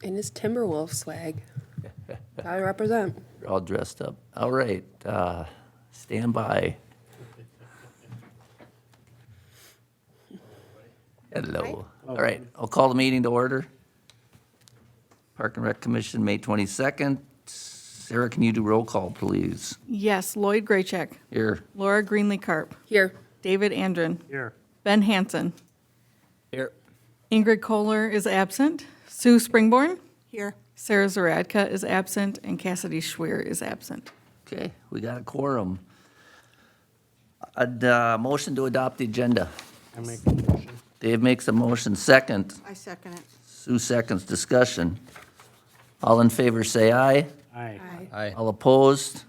In his Timberwolf swag. Gotta represent. You're all dressed up. All right, stand by. Hello. All right, I'll call the meeting to order. Park and Rec Commission, May 22nd. Sarah, can you do roll call, please? Yes, Lloyd Graycheck, Here. Laura Greenlee Carp, Here. David Andren, Here. Ben Hansen, Here. Ingrid Kohler is absent, Sue Springborn, Here. Sarah Zaradka is absent, and Cassidy Schwer is absent. Okay, we got a quorum. Motion to adopt the agenda. I make a motion. Dave makes a motion, second. I second it. Sue seconds, discussion. All in favor, say aye. Aye. Aye. All opposed?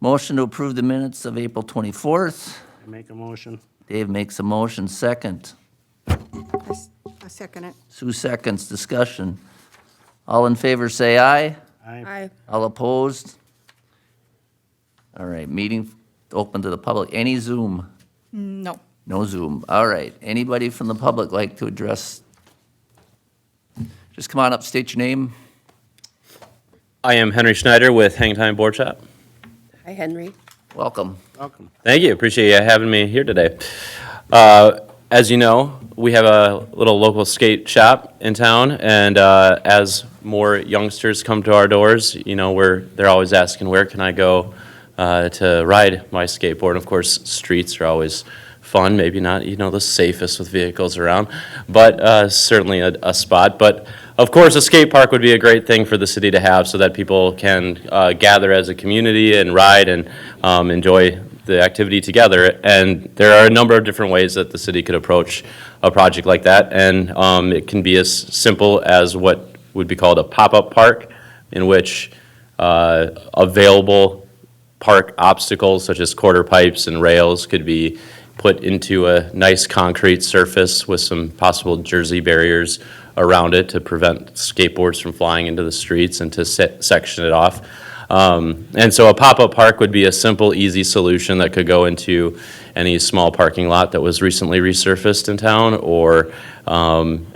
Motion to approve the minutes of April 24th. I make a motion. Dave makes a motion, second. I second it. Sue seconds, discussion. All in favor, say aye. Aye. Aye. All opposed? All right, meeting open to the public. Any Zoom? No. No Zoom. All right, anybody from the public like to address? Just come on up, state your name. I am Henry Schneider with Hangtime Board Shop. Hi, Henry. Welcome. Welcome. Thank you. Appreciate you having me here today. As you know, we have a little local skate shop in town, and as more youngsters come to our doors, you know, they're always asking, where can I go to ride my skateboard? Of course, streets are always fun, maybe not, you know, the safest with vehicles around, but certainly a spot. But of course, a skate park would be a great thing for the city to have so that people can gather as a community and ride and enjoy the activity together. And there are a number of different ways that the city could approach a project like that. And it can be as simple as what would be called a pop-up park, in which available park obstacles such as quarter pipes and rails could be put into a nice concrete surface with some possible jersey barriers around it to prevent skateboards from flying into the streets and to section it off. And so a pop-up park would be a simple, easy solution that could go into any small parking lot that was recently resurfaced in town, or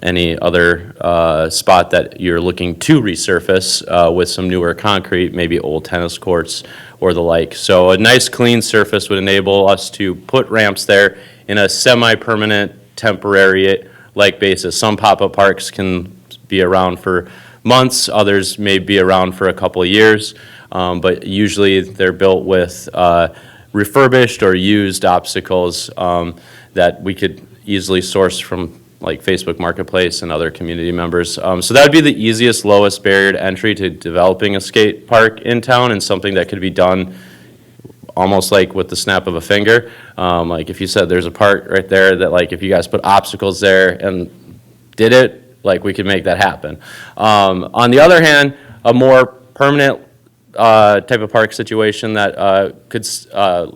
any other spot that you're looking to resurface with some newer concrete, maybe old tennis courts or the like. So a nice clean surface would enable us to put ramps there in a semi-permanent, temporary like basis. Some pop-up parks can be around for months, others may be around for a couple of years, but usually they're built with refurbished or used obstacles that we could easily source from like Facebook Marketplace and other community members. So that would be the easiest, lowest barrier to entry to developing a skate park in town, and something that could be done almost like with the snap of a finger. Like if you said there's a park right there that, like, if you guys put obstacles there and did it, like, we could make that happen. On the other hand, a more permanent type of park situation that could,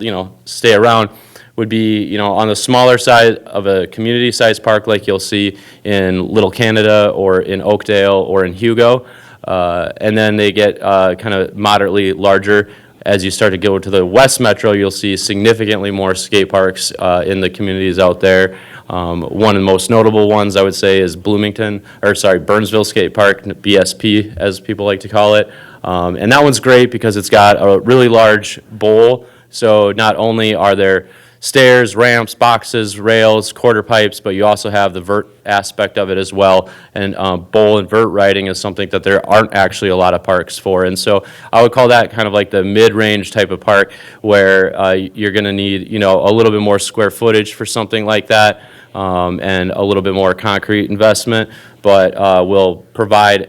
you know, stay around would be, you know, on the smaller side of a community-sized park like you'll see in Little Canada or in Oakdale or in Hugo. And then they get kind of moderately larger. As you start to go to the West Metro, you'll see significantly more skate parks in the communities out there. One of the most notable ones, I would say, is Burnsville Skate Park, BSP, as people like to call it. And that one's great because it's got a really large bowl. So not only are there stairs, ramps, boxes, rails, quarter pipes, but you also have the vert aspect of it as well. And bowl and vert riding is something that there aren't actually a lot of parks for. And so I would call that kind of like the mid-range type of park, where you're going to need, you know, a little bit more square footage for something like that, and a little bit more concrete investment, but will provide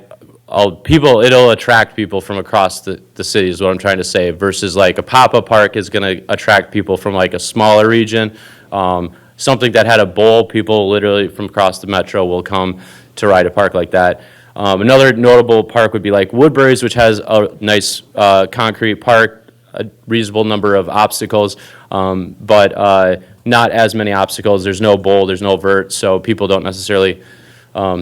it'll attract people from across the city is what I'm trying to say, versus like a pop-up park is going to attract people from like a smaller region. Something that had a bowl, people literally from across the metro will come to ride a park like that. Another notable park would be like Woodbury's, which has a nice concrete park, a reasonable number of obstacles, but not as many obstacles. There's no bowl, there's no vert, so people don't necessarily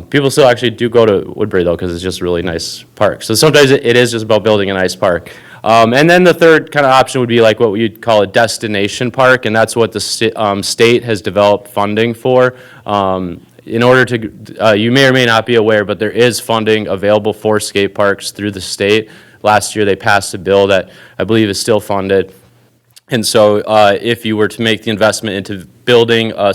people still actually do go to Woodbury, though, because it's just a really nice park. So sometimes it is just about building a nice park. And then the third kind of option would be like what you'd call a destination park, and that's what the state has developed funding for. in order to, you may or may not be aware, but there is funding available for skate parks through the state. Last year, they passed a bill that I believe is still funded. And so if you were to make the investment into building a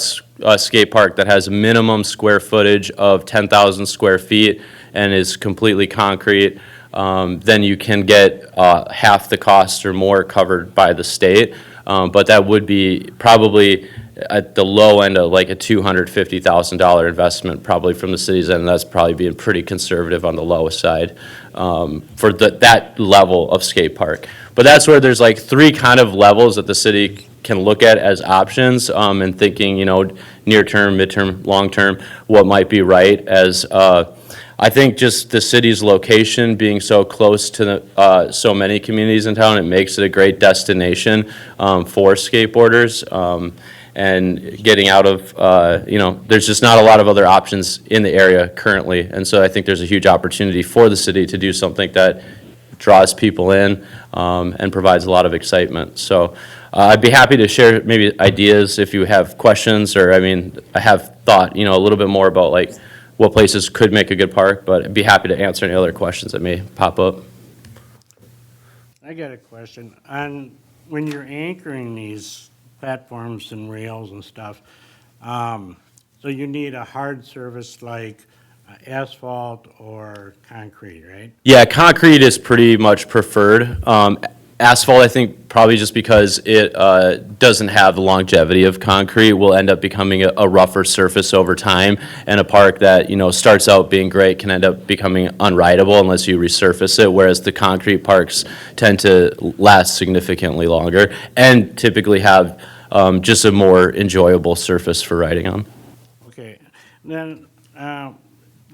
skate park that has a minimum square footage of 10,000 square feet and is completely concrete, then you can get half the cost or more covered by the state. But that would be probably at the low end of like a $250,000 investment, probably from the city's end. That's probably being pretty conservative on the lowest side for that level of skate park. But that's where there's like three kind of levels that the city can look at as options, and thinking, near term, midterm, long term, what might be right. As I think just the city's location being so close to so many communities in town, it makes it a great destination for skateboarders. And getting out of, there's just not a lot of other options in the area currently. And so I think there's a huge opportunity for the city to do something that draws people in and provides a lot of excitement. So I'd be happy to share maybe ideas if you have questions, or I have thought, a little bit more about like what places could make a good park, but I'd be happy to answer any other questions that may pop up. I got a question. When you're anchoring these platforms and rails and stuff, so you need a hard surface like asphalt or concrete, right? Yeah, concrete is pretty much preferred. Asphalt, I think, probably just because it doesn't have the longevity of concrete, will end up becoming a rougher surface over time. And a park that, starts out being great can end up becoming unrideable unless you resurface it, whereas the concrete parks tend to last significantly longer and typically have just a more enjoyable surface for riding on. Okay. Then,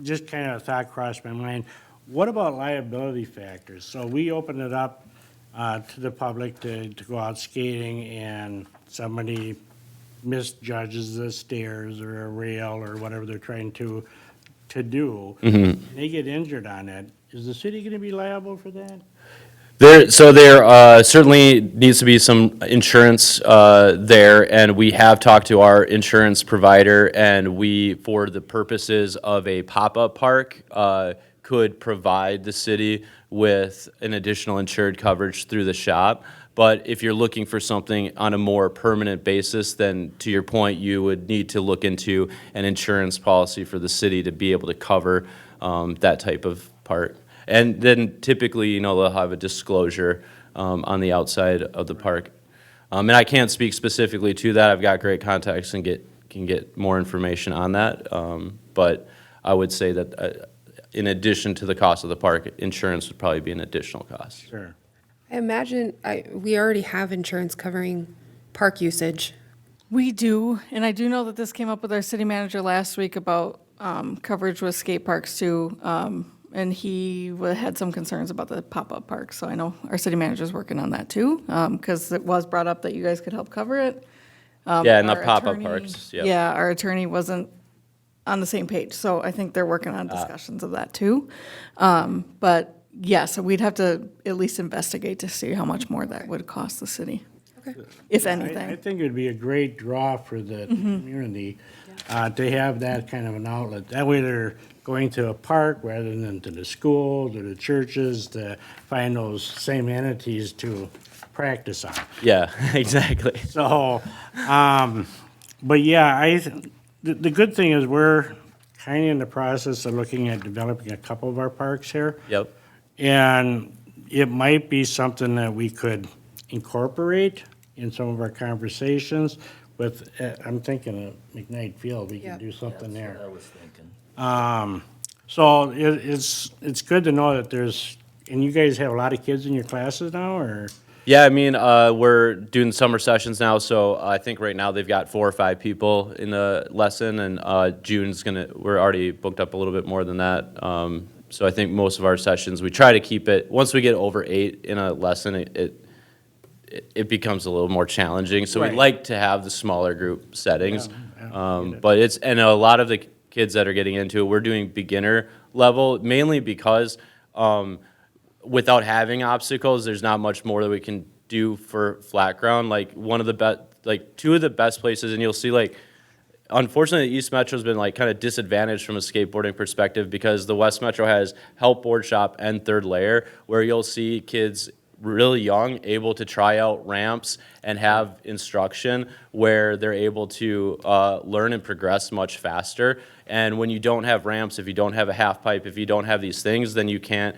just kind of a thought crossed my mind. What about liability factors? So we open it up to the public to go out skating, and somebody misjudges the stairs or a rail or whatever they're trying to do. And they get injured on it. Is the city going to be liable for that? There certainly needs to be some insurance there, and we have talked to our insurance provider, and we, for the purposes of a pop-up park, could provide the city with an additional insured coverage through the shop. But if you're looking for something on a more permanent basis, then to your point, you would need to look into an insurance policy for the city to be able to cover that type of part. And then typically, they'll have a disclosure on the outside of the park. And I can't speak specifically to that. I've got great contacts and can get more information on that. But I would say that in addition to the cost of the park, insurance would probably be an additional cost. Sure. I imagine we already have insurance covering park usage. We do, and I do know that this came up with our city manager last week about coverage with skate parks too. And he had some concerns about the pop-up parks, so I know our city manager's working on that too, because it was brought up that you guys could help cover it. Yeah, and the Our pop-up attorney- parks, yep. Yeah, our attorney wasn't on the same page, so I think they're working on discussions of that too. But yeah, so we'd have to at least investigate to see how much more that would cost the city, if I anything. think it would be a great draw for the community to have that kind of an outlet. That way they're going to a park rather than to the schools or the churches to find those same entities to practice on. Yeah, exactly. So, but yeah, the good thing is we're kind of in the process of looking at developing a couple of our parks here. Yep. And it might be something that we could incorporate in some of our conversations with, I'm thinking of McKnight Field, we Yeah. can do something there. I was thinking. So it's good to know that there's, and you guys have a lot of kids in your classes now, or? Yeah, we're doing summer sessions now, so I think right now they've got 4 or 5 people in the lesson, and we're already booked up a little bit more than that. So I think most of our sessions, we try to keep it, once we get over 8 in a lesson, it becomes a little more challenging. So we Right. like to have the smaller group settings. Yeah, get it. But and a lot of the kids that are getting into it, we're doing beginner level, mainly because without having obstacles, there's not much more that we can do for flat ground. Like two of the best places, and you'll see like unfortunately, the East Metro's been like kind of disadvantaged from a skateboarding perspective because the West Metro has Help Board Shop and Third Layer, where you'll see kids really young able to try out ramps and have instruction where they're able to learn and progress much faster. And when you don't have ramps, if you don't have a half pipe, if you don't have these things, then you can't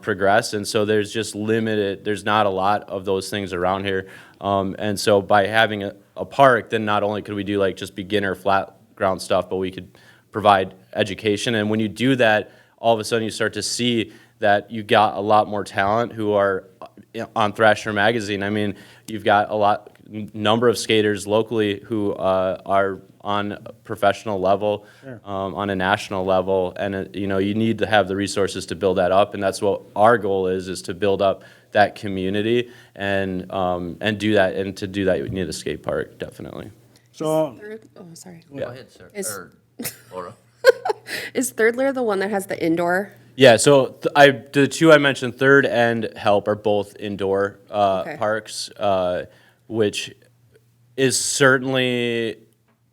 progress. And so there's just limited, there's not a lot of those things around here. And so by having a park, then not only could we do like just beginner flat ground stuff, but we could provide education. And when you do that, all of a sudden you start to see that you got a lot more talent who are on Thrasher Magazine. I mean, you've got number of skaters locally who are on a professional level, on a national level, and you know, you need to have the resources to build that up, and that's what our goal is to build up that community and do that. And to do that, you need a skate park, definitely. So, Oh, sorry. Go ahead, sir. Is- Or Laura. Is Third Layer the one that has the indoor? Yeah, so the two I mentioned, Third and Help, are both indoor Okay. parks, which is certainly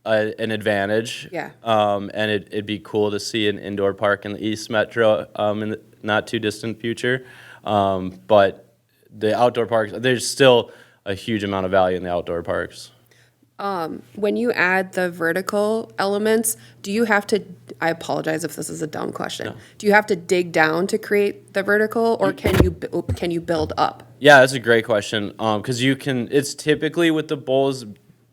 an advantage. Yeah. And it'd be cool to see an indoor park in the East Metro in the not too distant future. But the outdoor parks, there's still a huge amount of value in the outdoor parks. When you add the vertical elements, do you have to, I apologize if this is a dumb question. Do you have to dig down to create the vertical, or can you build up? Yeah, that's a great question. Because you can, it's typically with the bowls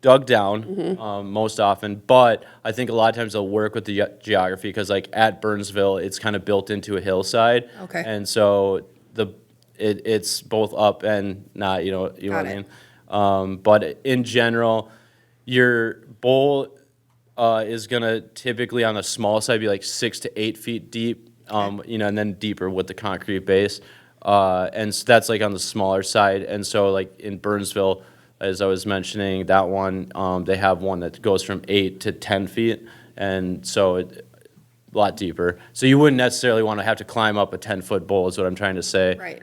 dug down most often, but I think a lot of times they'll work with the geography because like at Burnsville, it's kind of built into a hillside. Okay. And so it's both up and not, you know Got what I it. mean? But in general, your bowl is gonna typically on the small side be like 6 to 8 feet deep, you know, and then deeper with the concrete base. And so that's like on the smaller side. And so like in Burnsville, as I was mentioning, that one, they have one that goes from 8 to 10 feet. And so a lot deeper. So you wouldn't necessarily want to have to climb up a 10-foot bowl is what I'm trying to say. Right.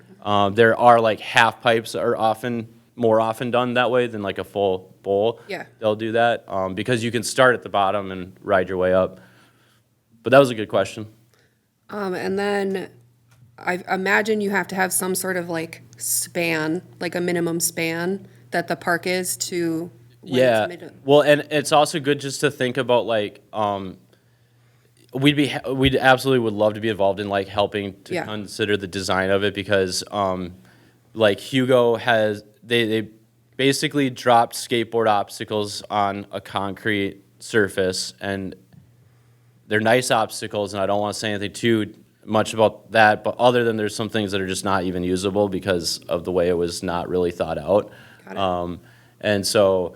There are like half pipes are more often done that way than like a full bowl. Yeah. They'll do that because you can start at the bottom and ride your way up. But that was a good question. And then I imagine you have to have some sort of like span, like a minimum span that the park is to. when it's Yeah. mid- Well, and it's also good just to think about like we'd absolutely would love to be involved in like helping to Yeah. consider the design of it because like Hugo has they basically dropped skateboard obstacles on a concrete surface and they're nice obstacles and I don't want to say anything too much about that, but other than there's some things that are just not even usable because of the way it was not really thought out. Got it. And so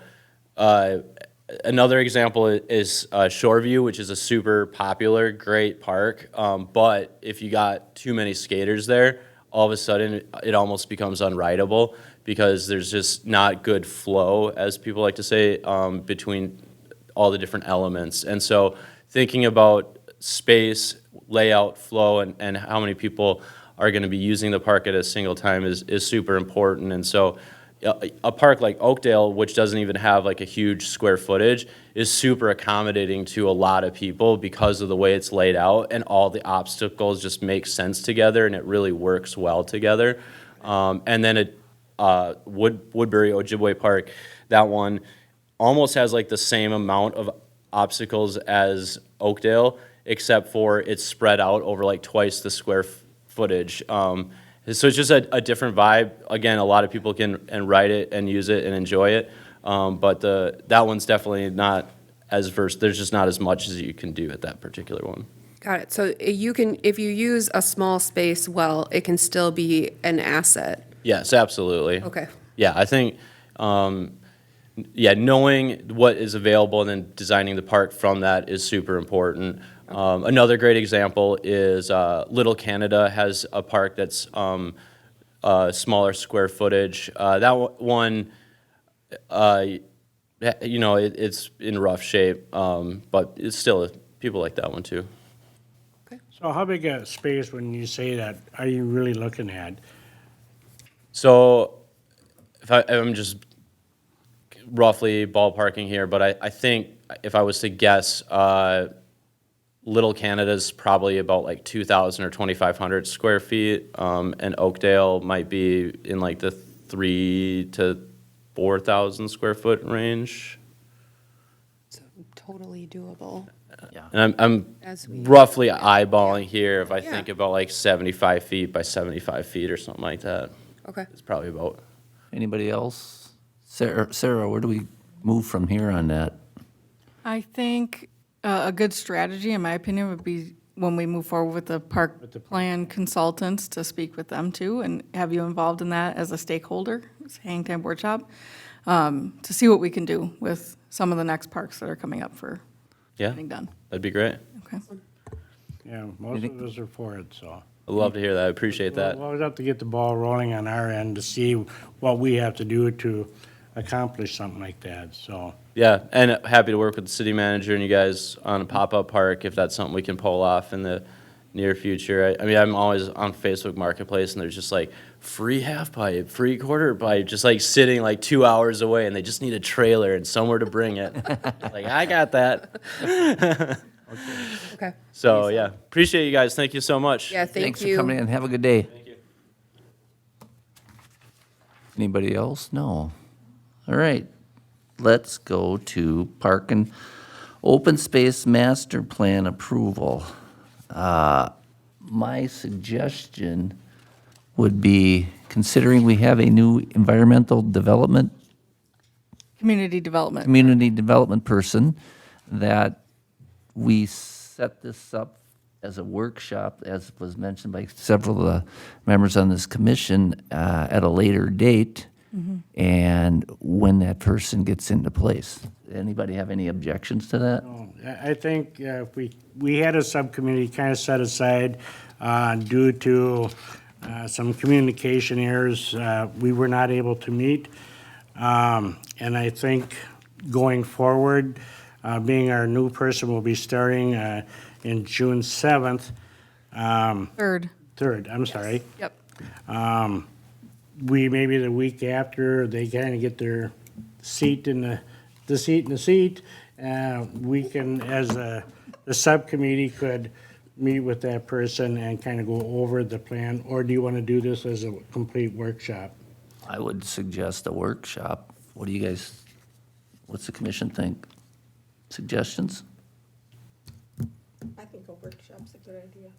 another example is Shoreview, which is a super popular, great park. But if you got too many skaters there, all of a sudden it almost becomes unrideable because there's just not good flow, as people like to say, between all the different elements. And so thinking about space, layout, flow, and how many people are going to be using the park at a single time is super important. And so a park like Oakdale, which doesn't even have like a huge square footage, is super accommodating to a lot of people because of the way it's laid out and all the obstacles just make sense together and it really works well together. And then Woodbury Ojibwe Park, that one almost has like the same amount of obstacles as Oakdale, except for it's spread out over like twice the square footage. So it's just a different vibe. Again, a lot of people can ride it and use it and enjoy it, but that one's definitely not as versed. There's just not as much as you can do at that particular one. Got it. So you can, if you use a small space well, it can still be an asset. Yes, absolutely. Okay. Yeah, I think, knowing what is available and then designing the park from that is super important. Another great example is Little Canada has a park that's smaller square footage. That one, it's in rough shape, but it's still, people like that one too. so how big a space, when you say that, are you really looking at? So, I'm just roughly ballparking here, but I think if I was to guess, Little Canada's probably about like 2,000 or 2,500 square feet, and Oakdale might be in like the 3 to 4,000 square foot range. So totally doable. And I'm As we- roughly eyeballing here, if I Yeah. think about like 75 feet by 75 feet or something like that. Okay. It's probably about. Anybody else? Sarah, where do we move from here on that? I think a good strategy, in my opinion, would be when we move forward with the park plan consultants to speak with them too, and have you involved in that as a stakeholder, as Hang Time Workshop, to see what we can do with some of the next parks that are coming up for Yeah, getting done. that'd be great. Okay. Yeah, most of us are for it, so. I'd love to hear that. I appreciate that. We'll have to get the ball rolling on our end to see what we have to do to accomplish something like that, so. Yeah, and happy to work with the city manager and you guys on a pop-up park if that's something we can pull off in the near future. I mean, I'm always on Facebook Marketplace and there's just like free half pipe, free quarter pipe, just like sitting like 2 hours away and they just need a trailer and somewhere to bring it. Like, I got that. Okay. So, yeah, appreciate you guys. Thank you so much. Yeah, thank Thanks you. for coming in. Have a good day. Thank you. Anybody else? No. All right. Let's go to Park and Open Space Master Plan approval. My suggestion would be, considering we have a new environmental development, Community development. community development person, that we set this up as a workshop, as was mentioned by several of the members on this commission, at a later date, and when that person gets into place. Anybody have any objections to that? I think if we had a subcommittee kind of set aside due to some communication errors, we were not able to meet. And I think going forward, being our new person will be starting in June 7th, Third. 3rd, I'm sorry. Yep. We, maybe the week after, they kind of get their seat in the seat, we can, as the subcommittee could meet with that person and kind of go over the plan, or do you want to do this as a complete workshop? I would suggest a workshop. What do you guys, what's the commission think? Suggestions? I think a workshop's a good idea.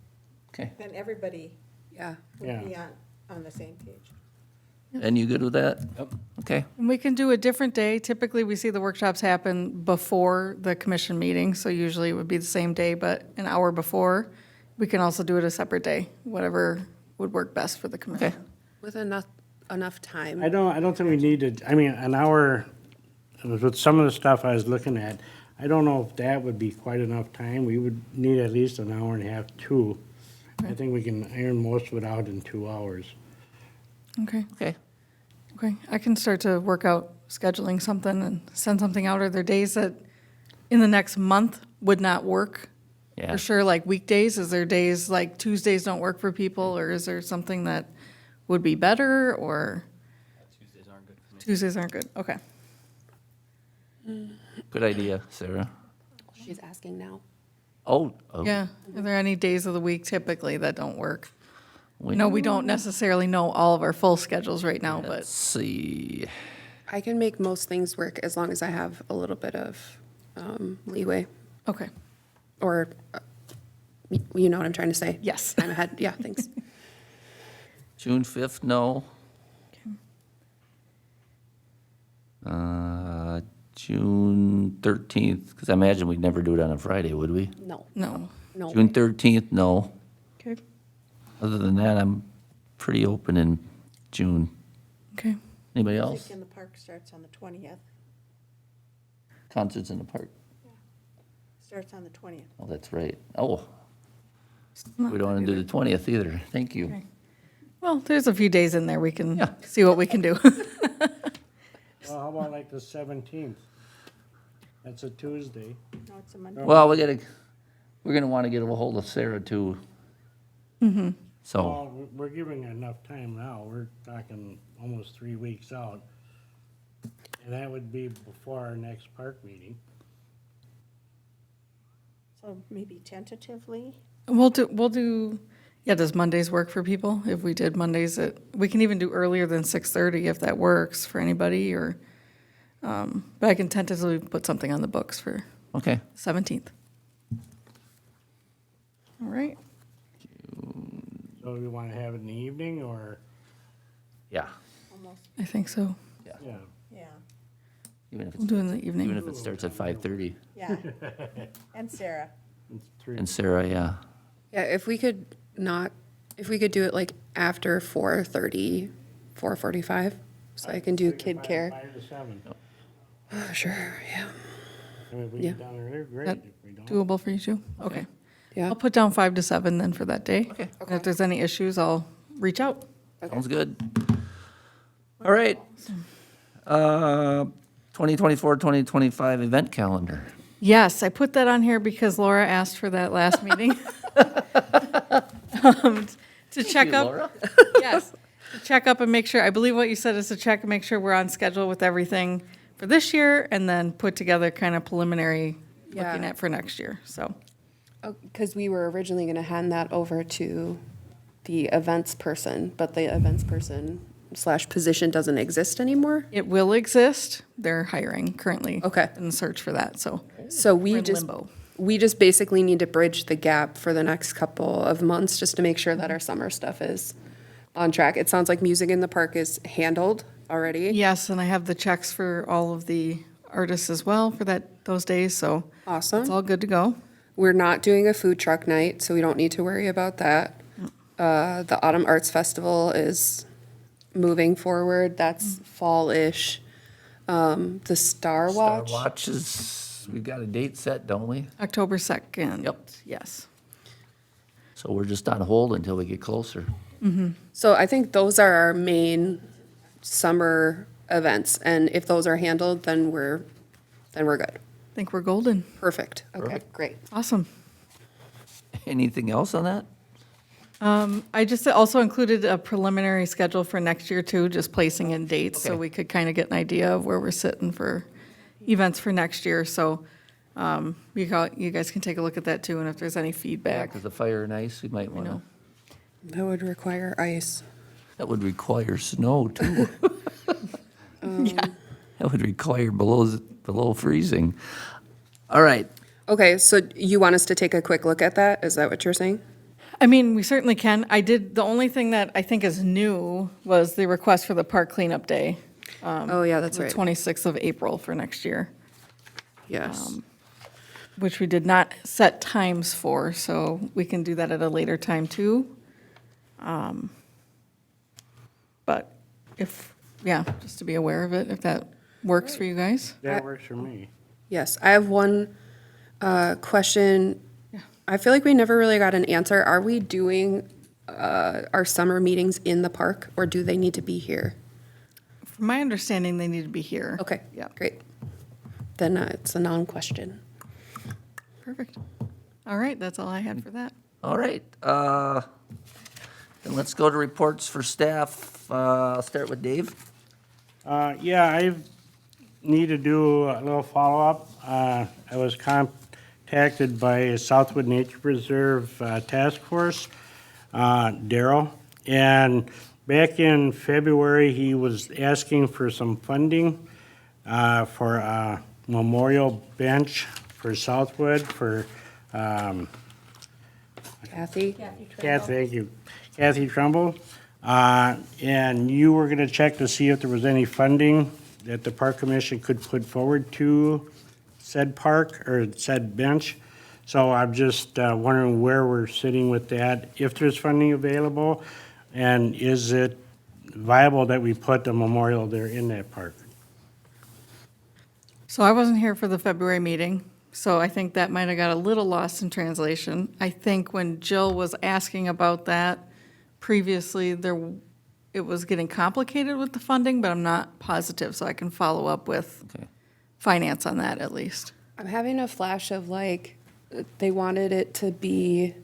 Okay. Then everybody Yeah. Yeah. would be on the same page. And you good with that? Yep. Okay. And we can do a different day. Typically, we see the workshops happen before the commission meeting, so usually it would be the same day, but an hour before. We can also do it a separate day, whatever would work best for the commission. Okay. With enough time. I don't think we need to, I mean, an hour, with some of the stuff I was looking at, I don't know if that would be quite enough time. We would need at least an hour and a half, 2. I think we can iron most of it out in 2 hours. Okay, Okay. okay. I can start to work out scheduling something and send something out. Are there days that in the next month would not work? Yeah. For sure, like weekdays? Is there days like Tuesdays don't work for people, or is there something that would be better, or? Tuesdays aren't good for me. Tuesdays aren't good, okay. Good idea, Sarah. She's asking now. Oh. Yeah, are there any days of the week typically that don't work? We No, we don't necessarily know all of our full schedules right now, Let's but, see. I can make most things work as long as I have a little bit of leeway, okay, or, you know what I'm trying to say? yes. I'm ahead, yeah, thanks. June 5th, no. June 13th, because I imagine we'd never do it on a Friday, would we? No, No, no. June 13th, no. okay, Other than that, I'm pretty open in June. okay. Anybody Music else? in the park starts on the 20th. Concerts in the park. Starts on the 20th. Oh, that's right. Oh. We don't want to do the 20th either. Thank you. Okay. Well, there's a few days in there we can Yeah. see what we can do. Well, how about like the 17th? That's a Tuesday. No, it's a Monday. Well, we're gonna want to get a hold of Sarah too. So, Well, we're giving enough time now. We're talking almost 3 weeks out. And that would be before our next park meeting. So maybe tentatively, We'll do, yeah, does Mondays work for people? If we did Mondays we can even do earlier than 6:30 if that works for anybody, or, but I can tentatively put something on the books for Okay. 17th. All right. So we want to have it in the evening or, Yeah. almost, I think so. yeah. yeah, Even if We'll do it in the even evening. if it starts at 5:30. yeah. And Sarah, It's three. And Sarah, yeah. Yeah, if we could do it like after 4:30, 4:45, so I can do kid care. 5 to 7. Sure, yeah. I mean, if we Yeah. get down earlier, great. That If we don't, doable for you too? Okay. Yeah. I'll put down 5 to 7 then for that day. Okay. And if there's any issues, I'll reach out. Sounds good. All right. 2024, 2025 event calendar. Yes, I put that on here because Laura asked for that last meeting. To check up. Laura. Yes, to check up and make sure, I believe what you said is to check and make sure we're on schedule with everything for this year and then put together kind of preliminary looking Yeah. at for next year, so. Because we were originally going to hand that over to the events person, but the events person / position doesn't exist anymore. It will exist. They're hiring currently. Okay. In the search for that, so. So We're in limbo. we just basically need to bridge the gap for the next couple of months just to make sure that our summer stuff is on track. It sounds like Music in the Park is handled already. Yes, and I have the checks for all of the artists as well for those days, so. Awesome. It's all good to go. We're not doing a food truck night, so we don't need to worry about that. The Autumn Arts Festival is moving forward. That's fall-ish. The Star Watch. Watch is, we've got a date set, don't we? October 2nd. Yep. Yes. So we're just on hold until we get closer. So I think those are our main summer events, and if those are handled, then we're good. I think we're golden. Perfect. Okay, Perfect. great. Awesome. Anything else on that? I just also included a preliminary schedule for next year too, just placing in dates so Okay. we could kind of get an idea of where we're sitting for events for next year. So you guys can take a look at that too, and if there's any Yeah, feedback. because the fire and ice, we might want to, know. That would require ice. that would require snow too. Yeah. That would require below freezing. All right. Okay, so you want us to take a quick look at that? Is that what you're saying? I mean, we certainly can. The only thing that I think is new was the request for the park cleanup day. Oh, yeah, that's The right. 26th of April for next year, Yes. which we did not set times for, so we can do that at a later time too. But just to be aware of it, if that works for you guys. That works for me. Yes, I have one question. I feel like we never really got an answer. Are we doing our summer meetings in the park, or do they need to be here? From my understanding, they need to be here. Okay, Yeah, great. Then it's a non-question. perfect. All right, that's all I had for that. All right. Then let's go to reports for staff. I'll start with Dave. Yeah, I need to do a little follow-up. I was contacted by Southwood Nature Preserve Task Force, Daryl, and back in February, he was asking for some funding for a memorial bench for Southwood for Kathy? Kathy, thank you. Kathy Trumbull. And you were going to check to see if there was any funding that the Park Commission could put forward to said park or said bench. So I'm just wondering where we're sitting with that, if there's funding available, and is it viable that we put the memorial there in that park? So I wasn't here for the February meeting, so I think that might have got a little lost in translation. I think when Jill was asking about that previously, it was getting complicated with the funding, but I'm not positive, so I can follow up with Okay. finance on that at least. I'm having a flash of like, they wanted it to be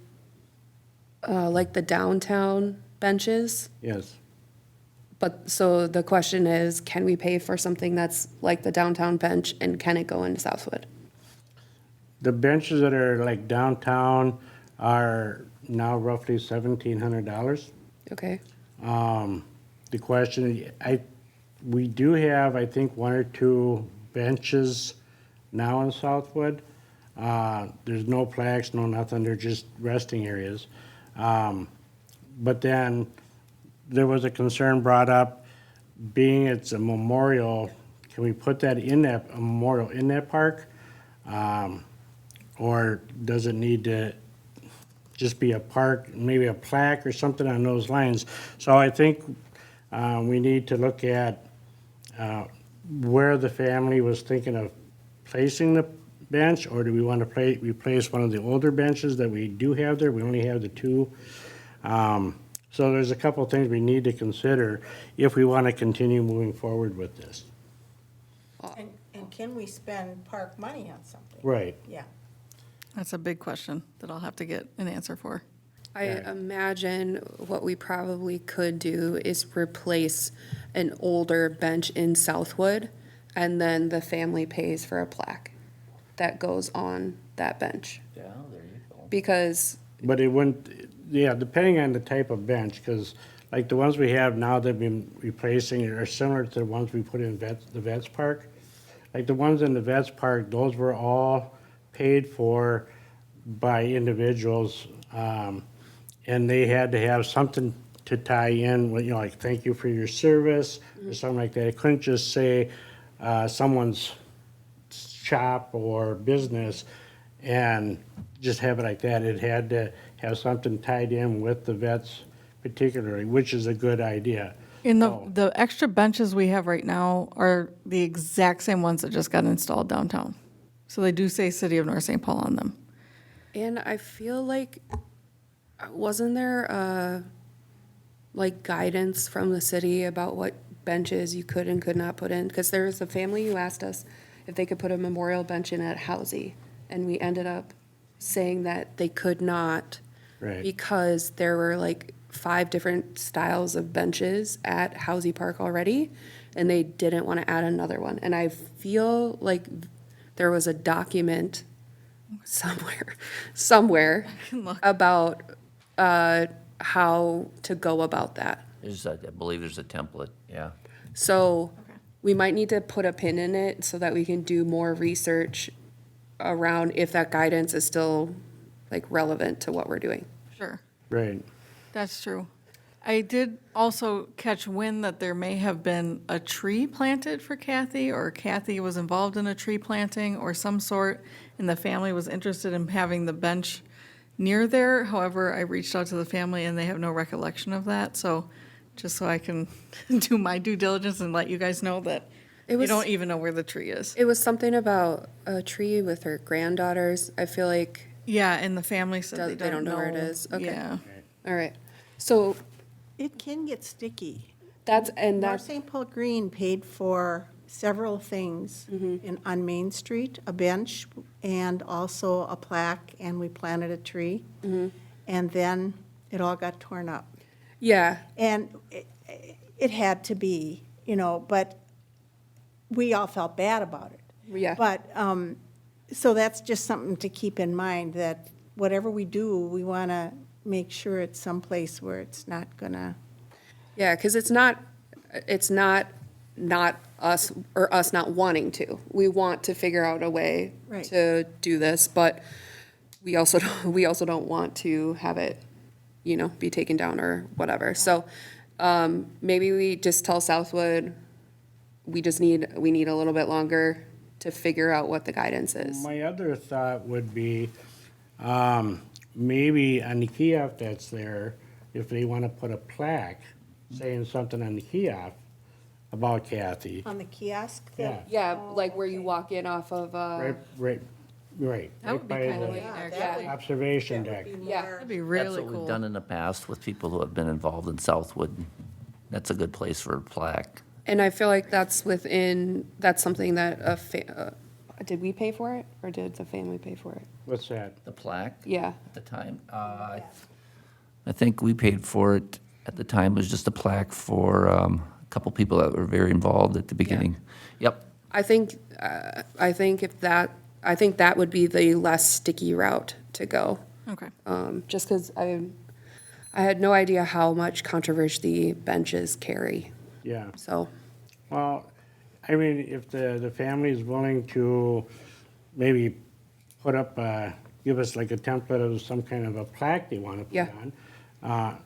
like the downtown benches. Yes. But, so the question is, can we pay for something that's like the downtown bench, and can it go into Southwood? the benches that are like downtown are now roughly $1,700. Okay, The question, we do have, I think, one or two benches now in Southwood. There's no plaques, no nothing, they're just resting areas. But then there was a concern brought up, being it's a memorial, can we put that in that, a memorial in that park? Or does it need to just be a park, maybe a plaque or something on those lines? So I think we need to look at where the family was thinking of placing the bench, or do we want to replace one of the older benches that we do have there? We only have the two. So there's a couple of things we need to consider if we want to continue moving forward with this. And can we spend park money on something? Right. Yeah. That's a big question that I'll have to get an answer for. I imagine what we probably could do is replace an older bench in Southwood, and then the family pays for a plaque that goes on that bench. Yeah, there you go. Because, But it wouldn't, yeah, depending on the type of bench, because like the ones we have now that we've been replacing are similar to the ones we put in the Vets Park. Like the ones in the Vets Park, those were all paid for by individuals, and they had to have something to tie in, with, you know, like, thank you for your service, or something like that. It couldn't just say someone's shop or business and just have it like that. It had to have something tied in with the vets particularly, which is a good idea. In the extra benches we have right now are the exact same ones that just got installed downtown. So they do say City of North St. Paul on them. and I feel like, wasn't there, like guidance from the city about what benches you could and could not put in? Because there was a family who asked us if they could put a memorial bench in at Housy, and we ended up saying that they could not. Right. Because there were like 5 different styles of benches at Housy Park already, and they didn't want to add another one. And I feel like there was a document somewhere about how to go about that. I believe there's a template, yeah. So we might need to put a pin in it so that we can do more research around if that guidance is still like relevant to what we're doing. Sure, Right. that's true. I did also catch wind that there may have been a tree planted for Kathy, or Kathy was involved in a tree planting or some sort, and the family was interested in having the bench near there. However, I reached out to the family and they have no recollection of that, so just so I can do my due diligence and let you guys know that It you was- don't even know where the tree is. It was something about a tree with her granddaughters. I feel like, Yeah, and the family said They don't know where it is. Okay. Yeah. all right. So It can get sticky. that's, and North that's, St. Paul Green paid for several things on Main Street, a bench and also a plaque, and we planted a tree. And then it all got torn up. yeah, And it had to be, you know, but we all felt bad about it. yeah. But, so that's just something to keep in mind, that whatever we do, we want to make sure it's someplace where it's not gonna, Yeah, because it's not us, or us not wanting to. We want to figure out a way Right. to do this, but we also don't want to have it, you know, be taken down or whatever. So, maybe we just tell Southwood, we need a little bit longer to figure out what the guidance is. My other thought would be, maybe on the kiosk that's there, if they want to put a plaque saying something on the kiosk about Kathy. on the kiosk. Yeah. Yeah, like where you walk in off of, Right. That would be right by kind of the neat, Yeah, actually. that would- Observation deck. Yeah. That'd be That's really what cool. we've done in the past with people who have been involved in Southwood. That's a good place for a plaque. and I feel like that's something that did we pay for it, or did the family pay for it? What's that? The plaque? Yeah. At the time? I think we paid for it at the time. It was just a plaque for a couple people that were very involved at the beginning. Yep. I think if that I think that would be the less sticky route to go. Okay. Just because I had no idea how much controversy the benches carry, Yeah. so. Well, I mean, if the family is willing to maybe put up, give us like a template of some kind of a plaque they want to put Yeah. on,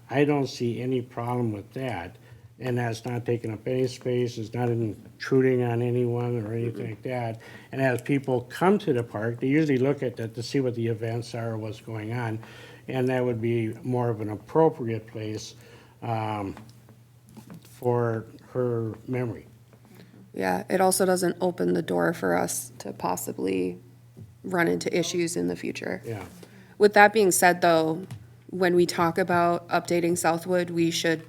I don't see any problem with that. And that's not taking up any space, it's not intruding on anyone or anything like that. And as people come to the park, they usually look at that to see what the events are, or what's going on. And that would be more of an appropriate place for her memory. Yeah, it also doesn't open the door for us to possibly run into issues in the future. Yeah. With that being said, though, when we talk about updating Southwood, we should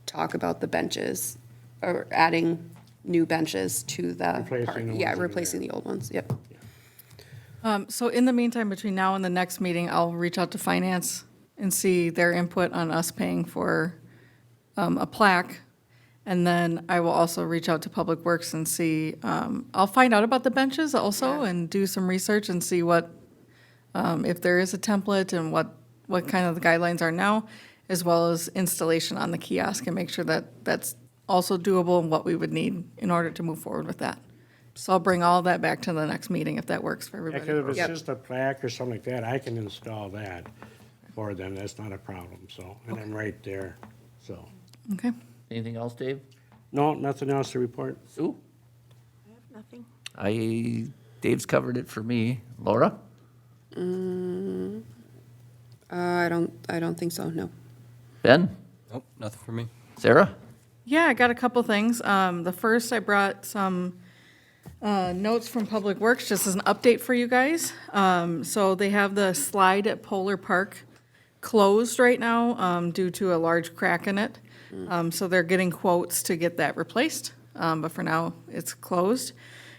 talk about the benches or adding new benches to the Replacing park. the ones Yeah, that are replacing the old ones, yep. So in the meantime, between now and the next meeting, I'll reach out to finance and see their input on us paying for a plaque. And then I will also reach out to Public Works and see, I'll find out about the benches also and do some research and see what, if there is a template and what kind of the guidelines are now, as well as installation on the kiosk and make sure that that's also doable and what we would need in order to move forward with that. So I'll bring all that back to the next meeting if that works for Yeah, everybody. 'cause if it's Yep. just a plaque or something like that, I can install that for them, that's not a problem, so, and I'm right there, so. Okay. Anything else, Dave? No, nothing else to report? Sue? Nothing? Dave's covered it for me. Laura? I don't think so, no. Ben? Nope, nothing for me. Sarah? Yeah, I got a couple things. The first, I brought some notes from Public Works, just as an update for you guys. So they have the slide at Polar Park closed right now due to a large crack in it. So they're getting quotes to get that replaced, but for now, it's closed.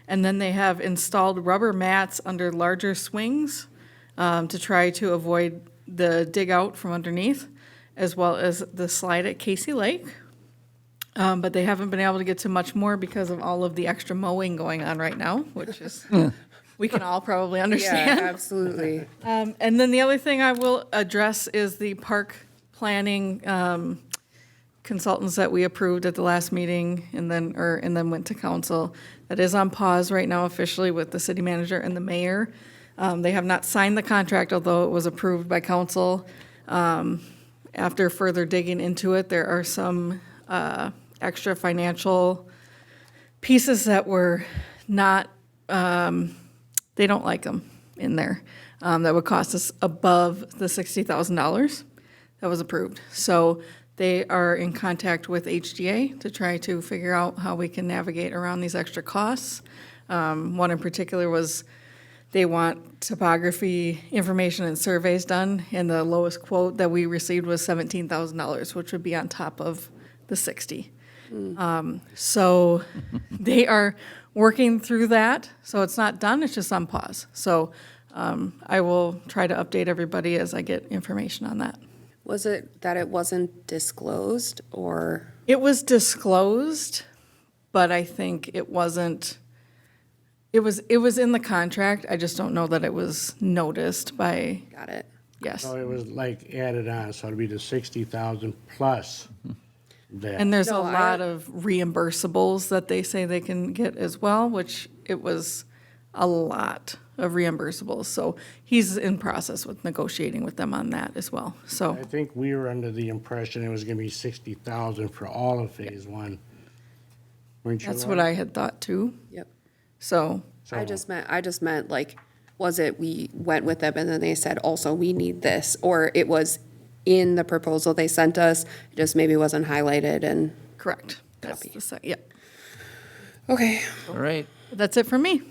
And then they have installed rubber mats under larger swings to try to avoid the dig out from underneath, as well as the slide at Casey Lake. But they haven't been able to get to much more because of all of the extra mowing going on right now, which is, we can all probably Yeah, understand. absolutely. And then the other thing I will address is the park planning consultants that we approved at the last meeting and then went to council. That is on pause right now officially with the city manager and the mayor. They have not signed the contract, although it was approved by council. After further digging into it, there are some extra financial pieces that were not, they don't like them in there. That would cost us above the $60,000 that was approved. So they are in contact with HDA to try to figure out how we can navigate around these extra costs. One in particular was they want topography information and surveys done, and the lowest quote that we received was $17,000, which would be on top of the 60. So they are working through that, so it's not done, it's just on pause. So I will try to update everybody as I get information on that. Was it that it wasn't disclosed, or? It was disclosed, but I think it wasn't, it was in the contract, I just don't know that it was noticed by, Got it. yes. So it was like added on, so it'd be the 60,000 plus that. And there's a No, I- lot of reimbursables that they say they can get as well, which it was a lot of reimbursables. So he's in process with negotiating with them on that as well. So, I think we were under the impression it was gonna be 60,000 for all of phase one. Weren't you, that's what Laura? I had thought too. Yep. So, I just meant like, was it we went with them and then they said, also, we need this, or it was in the proposal they sent us, it just maybe wasn't highlighted and, correct. That's Copy. the sec, yep. okay. All right. That's it for me.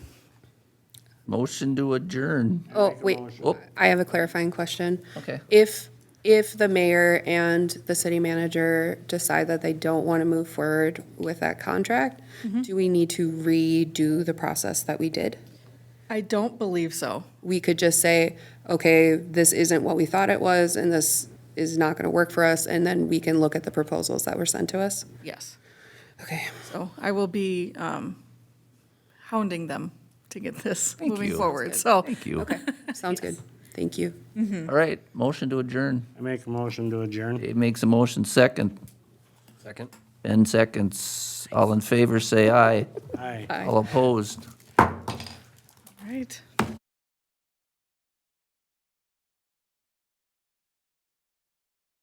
Motion to adjourn. Oh, wait, Oh, I have a clarifying question. okay. If the mayor and the city manager decide that they don't want to move forward with that contract, do we need to redo the process that we did? I don't believe so. We could just say, okay, this isn't what we thought it was, and this is not going to work for us, and then we can look at the proposals that were sent to us? Yes. Okay. So I will be hounding them to get this Thank moving you. forward, so. Thank you. Okay, sounds good. Thank you. All right, motion to adjourn. I make a motion to adjourn. Dave makes a motion, second. Second. Ben seconds. All in favor, say aye. Aye. Aye. All opposed? Right.